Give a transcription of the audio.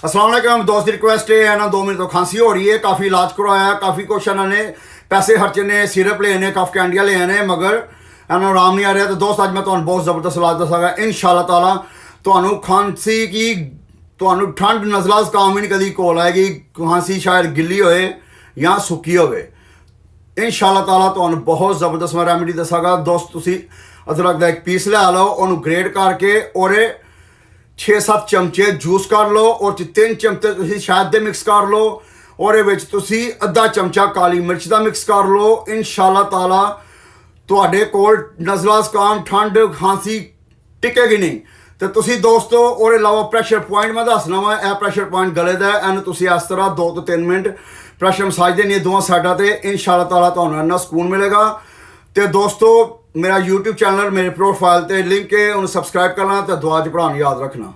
अस्सलाम वालेकुम दोस्त, रिक्वेस्ट है ना 2 मिनट तो खांसी हो रही है, काफ़ी इलाज करवाया, काफ़ी कुछ इन्होंने पैसे खर्चे ने, सिरप ले ने, कफ कैंडियाँ ले ने, मगर इन्होंने आराम नहीं आ रहा। तो दोस्त अज मैं तुम्हें बहुत ज़बरदस्त इलाज दसागा इंशाअल्लाह ताला। तो खांसी की तो ठंड नज़ला जुकाम भी नहीं कभी कोल आएगी, खांसी शायद गिल्ली होए या सुक्की होवे। इंशाअल्लाह ताला तो बहुत ज़बरदस्त मैं रेमेडी दसागा। दोस्त तुसी अदरक का एक पीस लिया लो, उन्होंने ग्रेट करके और 6-7 चमचे जूस कर लो और 3 चमचे तुसी शहद दे मिक्स कर लो और तुसी अद्धा चमचा काली मिर्च का मिक्स कर लो। इंशाअल्लाह ताला तुहाडे कोल नज़ला जुकाम ठंड खांसी टिकेगी नहीं। तो तुसी दोस्तों और अलावा प्रेशर पॉइंट मैं दसना वा, यह प्रेशर पॉइंट गले का है, इन्हू तुसी इस तरह 2 तो 3 मिनट प्रेशर मसाज देनी है दोवां साइडों ते। इंशाअल्लाह ताला तुहानू इन्ना सुकून मिलेगा। तो दोस्तों मेरा यूट्यूब चैनल मेरे प्रोफाइल ते लिंक है, उन्हें सबसक्राइब करना, तो दुआ च पढ़ाना याद रखना।